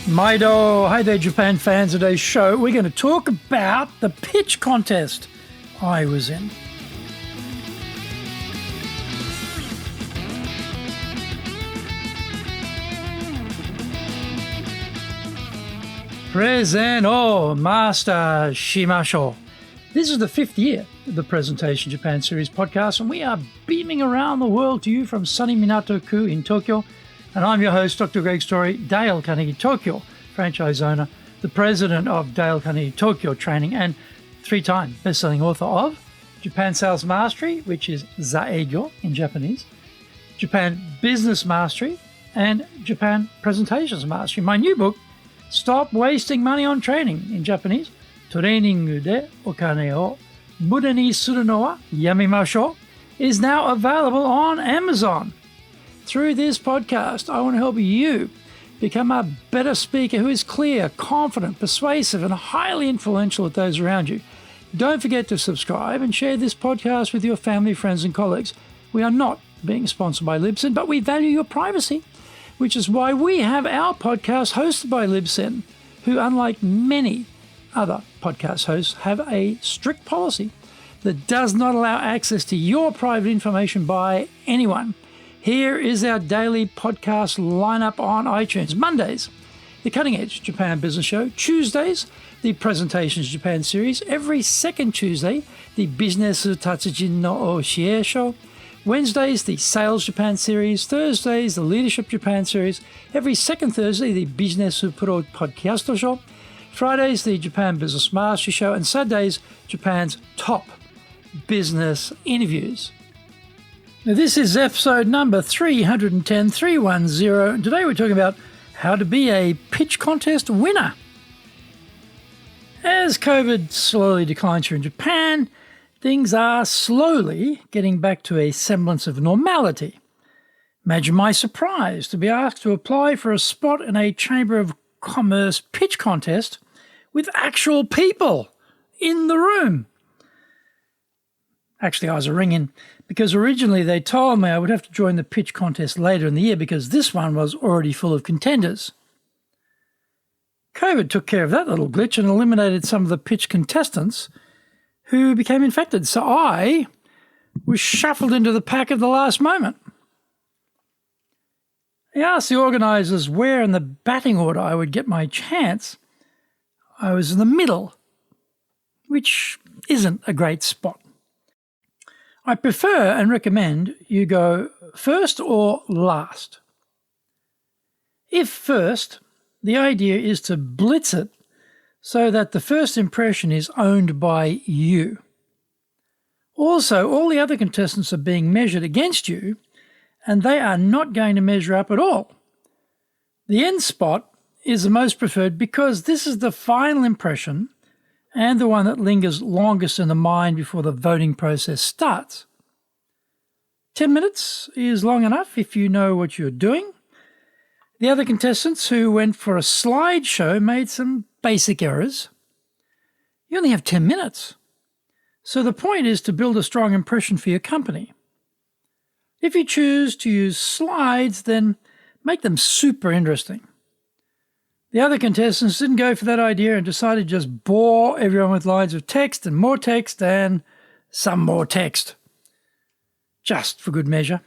Maido, hi there Japan fans. Today's show we're going to talk about the pitch contest I was in. Present master shimashou. This is the 5th year of the Presentation Japan Series podcast, and we are beaming around the world to you from sunny Minato-ku in Tokyo. And I'm your host, Dr. Greg Story, Dale Carnegie Tokyo franchise owner, the president of Dale Carnegie Tokyo Training, and 3-time best-selling author of Japan Sales Mastery, which is Zaegyo in Japanese, Japan Business Mastery, and Japan Presentations Mastery. My new book, Stop Wasting Money on Training, in Japanese, Trainingu de okane o muda ni suru no wa yamimashou, is now available on Amazon. Through this podcast, I want to help you become a better speaker who is clear, confident, persuasive, and highly influential with those around you. Don't forget to subscribe and share this podcast with your family, friends, and colleagues. We are not being sponsored by Libsyn, but we value your privacy, which is why we have our podcast hosted by Libsyn, who, unlike many other podcast hosts, have a strict policy that does not allow access to your private information by anyone. Here is our daily podcast lineup on iTunes. Mondays, the Cutting Edge Japan Business Show. Tuesdays, the Presentations Japan Series. Every second Tuesday, the Business Tatsujin no Oshie Show. Wednesdays, the Sales Japan Series. Thursdays, the Leadership Japan Series. Every second Thursday, the Business Pro Podcast Show. Fridays, the Japan Business Mastery Show. And Saturdays, Japan's top business interviews. Now, this is episode number 310, 310, and today we're talking about how to be a pitch contest winner. As COVID slowly declines here in Japan, things are slowly getting back to a semblance of normality. Imagine my surprise to be asked to apply for a spot in a Chamber of Commerce pitch contest with actual people in the room. Actually, I was ringing because originally they told me I would have to join the pitch contest later in the year because this one was already full of contenders. COVID took care of that little glitch and eliminated some of the pitch contestants who became infected. So I was shuffled into the pack at the last moment. I asked the organisers where in the batting order I would get my chance. I was in the middle, which isn't a great spot. I prefer and recommend you go first or last. If first, the idea is to blitz it so that the first impression is owned by you. Also, all the other contestants are being measured against you, and they are not going to measure up at all. The end spot is the most preferred because this is the final impression and the one that lingers longest in the mind before the voting process starts. 10 minutes is long enough if you know what you're doing. The other contestants who went for a slideshow made some basic errors. You only have 10 minutes. So the point is to build a strong impression for your company. If you choose to use slides, then make them super interesting. The other contestants didn't go for that idea and decided to just bore everyone with lines of text and some more text. Just for good measure.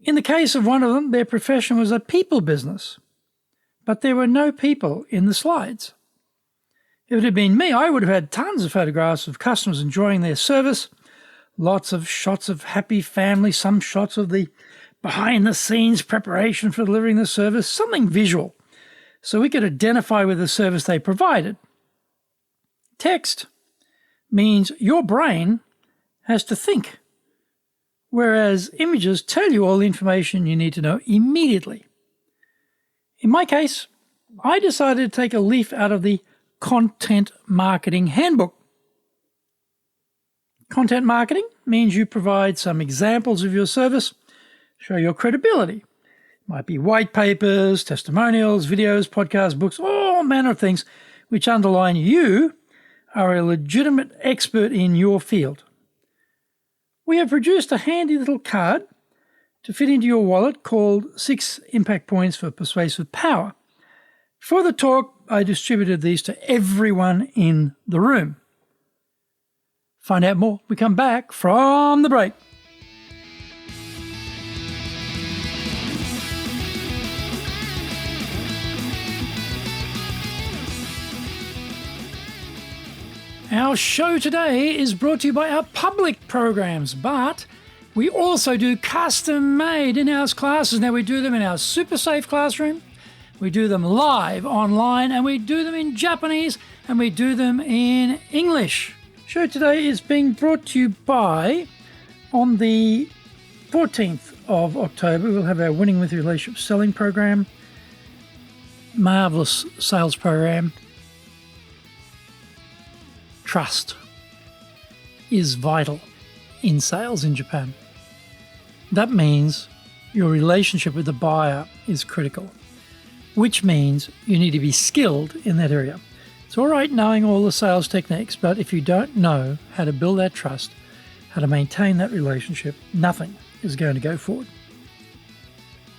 In the case of one of them, their profession was a people business, but there were no people in the slides. If it had been me, I would have had tons of photographs of customers enjoying their service, lots of shots of happy families, some shots of the behind-the-scenes preparation for delivering the service, something visual, so we could identify with the service they provided. Text means your brain has to think, whereas images tell you all the information you need to know immediately. In my case, I decided to take a leaf out of the Content Marketing Handbook. Content marketing means you provide some examples of your service, show your credibility. It might be white papers, testimonials, videos, podcasts, books, all manner of things which underline you are a legitimate expert in your field. We have produced a handy little card to fit into your wallet called 6 Impact Points for Persuasive Power. For the talk, I distributed these to everyone in the room. Find out more. We come back from the break. Our show today is brought to you by our public programs, but we also do custom-made in-house classes. Now, we do them in our super safe classroom, we do them live online, and we do them in Japanese, and we do them in English. Show today is being brought to you by, on the 14th of October, we'll have our Winning with Relationship Selling program, marvelous sales program. Trust is vital in sales in Japan. That means your relationship with the buyer is critical, which means you need to be skilled in that area. It's all right knowing all the sales techniques, but if you don't know how to build that trust, how to maintain that relationship, nothing is going to go forward.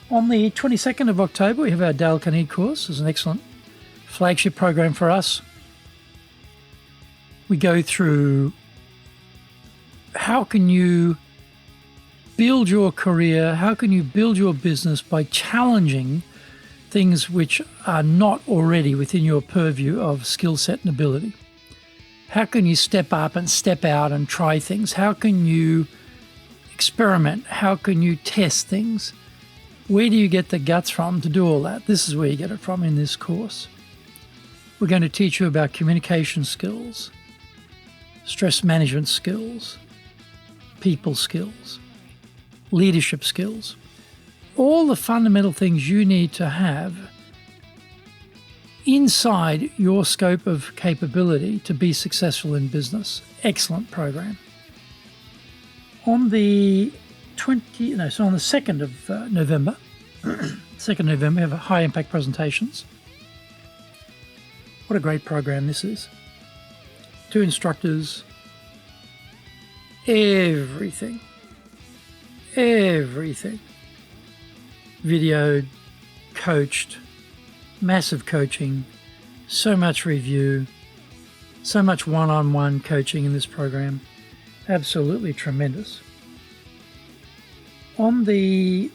On the 22nd of October, we have our Dale Carnegie course. It's an excellent flagship program for us. We go through how can you build your career, how can you build your business by challenging things which are not already within your purview of skill set and ability. How can you step up and step out and try things? How can you experiment? How can you test things? Where do you get the guts from to do all that? This is where you get it from in this course. We're going to teach you about communication skills, stress management skills, people skills, leadership skills, all the fundamental things you need to have inside your scope of capability to be successful in business. Excellent program. On the 2nd of November, 2nd November, we have high impact presentations. What a great program this is. 2 instructors, everything, videoed, coached, massive coaching, so much review, so much one-on-one coaching in this program. Absolutely tremendous. On the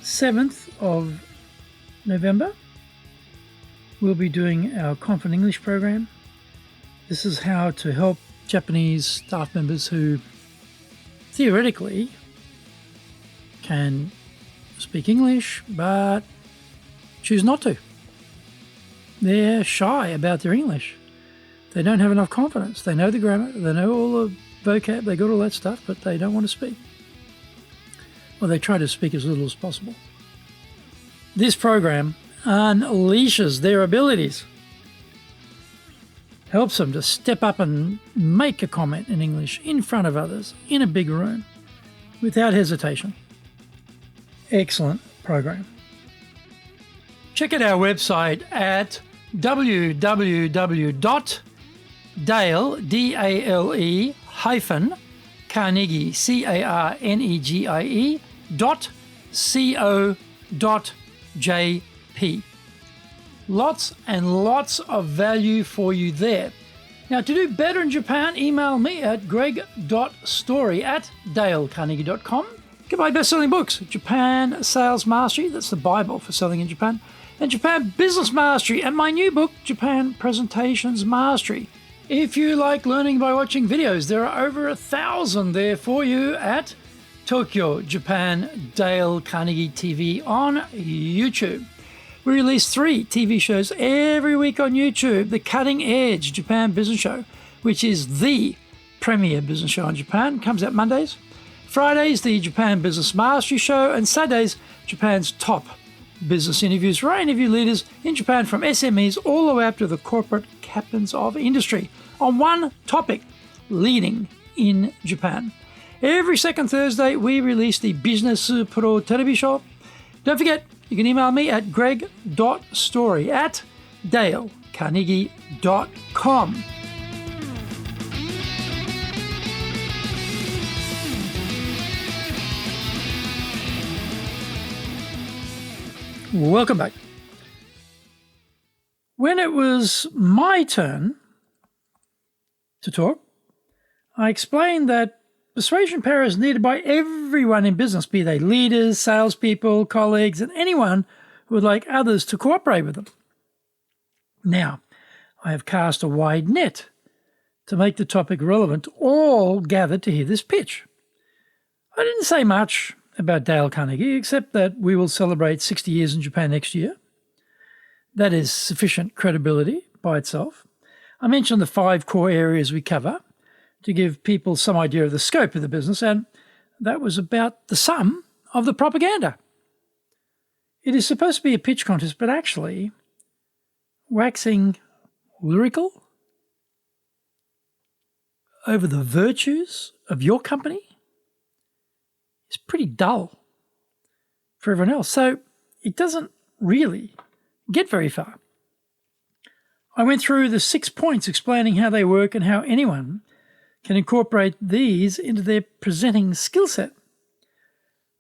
7th of November, we'll be doing our Confident English program. This is how to help Japanese staff members who theoretically can speak English but choose not to. They're shy about their English. They don't have enough confidence. They know the grammar, they know all the vocab, they got all that stuff, but they don't want to speak. Well, they try to speak as little as possible. This program unleashes their abilities, helps them to step up and make a comment in English in front of others in a big room without hesitation. Excellent program. Check out our website at www.dale-carnegie, carnegie.co.jp. Lots and lots of value for you there. Now, to do better in Japan, email me at greg.story@dalecarnegie.com. Get my best-selling books, Japan Sales Mastery, that's the Bible for selling in Japan, and Japan Business Mastery, and my new book, Japan Presentations Mastery. If you like learning by watching videos, there are over 1,000 there for you at Tokyo, Japan, Dale Carnegie TV on YouTube. We release 3 TV shows every week on YouTube. The Cutting Edge Japan Business Show, which is the premier business show in Japan, comes out Mondays. Fridays, the Japan Business Mastery Show, and Saturdays, Japan's top business interviews, where I interview leaders in Japan from SMEs all the way up to the corporate captains of industry on one topic, leading in Japan. Every second Thursday, we release the Business Pro Television Show. Don't forget, you can email me at greg.story@dalecarnegie.com. Welcome back. When it was my turn to talk, I explained that persuasion power is needed by everyone in business, be they leaders, salespeople, colleagues, and anyone who would like others to cooperate with them. Now, I have cast a wide net to make the topic relevant to all gathered to hear this pitch. I didn't say much about Dale Carnegie, except that we will celebrate 60 years in Japan next year. That is sufficient credibility by itself. I mentioned the 5 core areas we cover to give people some idea of the scope of the business, and that was about the sum of the propaganda. It is supposed to be a pitch contest, but actually waxing lyrical over the virtues of your company is pretty dull for everyone else. So it doesn't really get very far. I went through the 6 points explaining how they work and how anyone can incorporate these into their presenting skill set.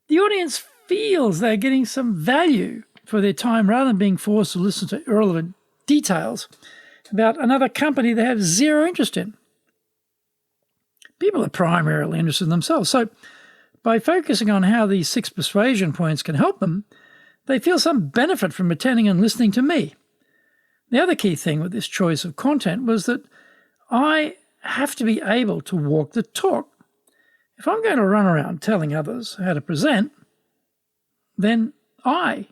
The audience feels they're getting some value for their time rather than being forced to listen to irrelevant details about another company they have zero interest in. People are primarily interested in themselves. So by focusing on how these 6 persuasion points can help them, they feel some benefit from attending and listening to me. The other key thing with this choice of content was that I have to be able to walk the talk. If I'm going to run around telling others how to present, then I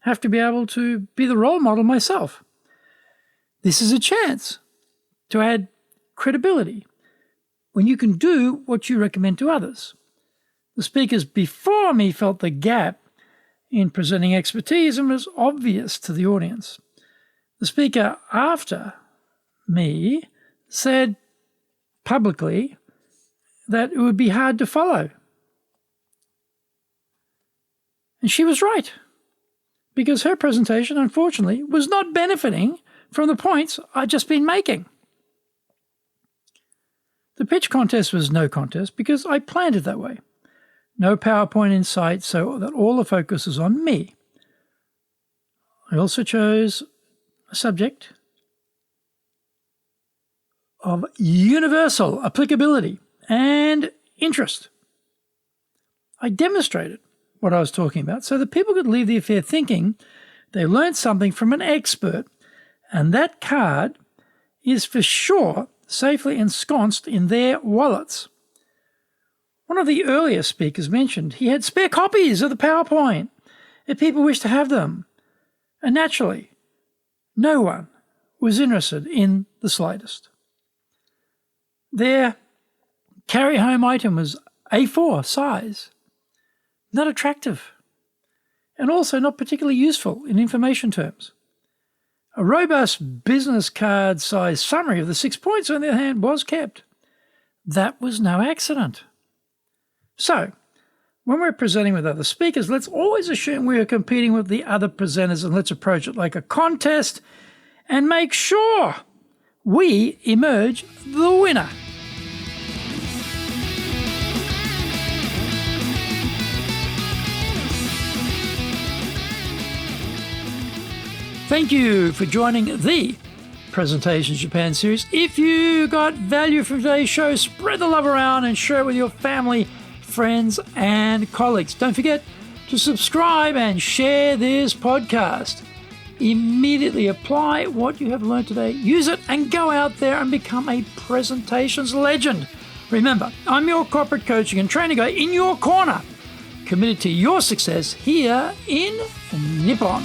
have to be able to be the role model myself. This is a chance to add credibility when you can do what you recommend to others. The speakers before me felt the gap in presenting expertise and was obvious to the audience. The speaker after me said publicly that it would be hard to follow. And she was right, because her presentation, unfortunately, was not benefiting from the points I'd just been making. The pitch contest was no contest because I planned it that way. No PowerPoint in sight, so that all the focus is on me. I also chose a subject of universal applicability and interest. I demonstrated what I was talking about so that people could leave the affair thinking they learned something from an expert, and that card is for sure safely ensconced in their wallets. One of the earlier speakers mentioned he had spare copies of the PowerPoint if people wished to have them. And naturally, no one was interested in the slightest. Their carry-home item was A4 size, not attractive, and also not particularly useful in information terms. A robust business card size summary of the 6 points, on the other hand, was kept. That was no accident. So, when we're presenting with other speakers, let's always assume we are competing with the other presenters, and let's approach it like a contest and make sure we emerge the winner. Thank you for joining the Presentations Japan series. If you got value from today's show, spread the love around and share it with your family, friends, and colleagues. Don't forget to subscribe and share this podcast. Immediately apply what you have learned today, use it, and go out there and become a presentations legend. Remember, I'm your corporate coaching and training guy in your corner, committed to your success here in Nippon.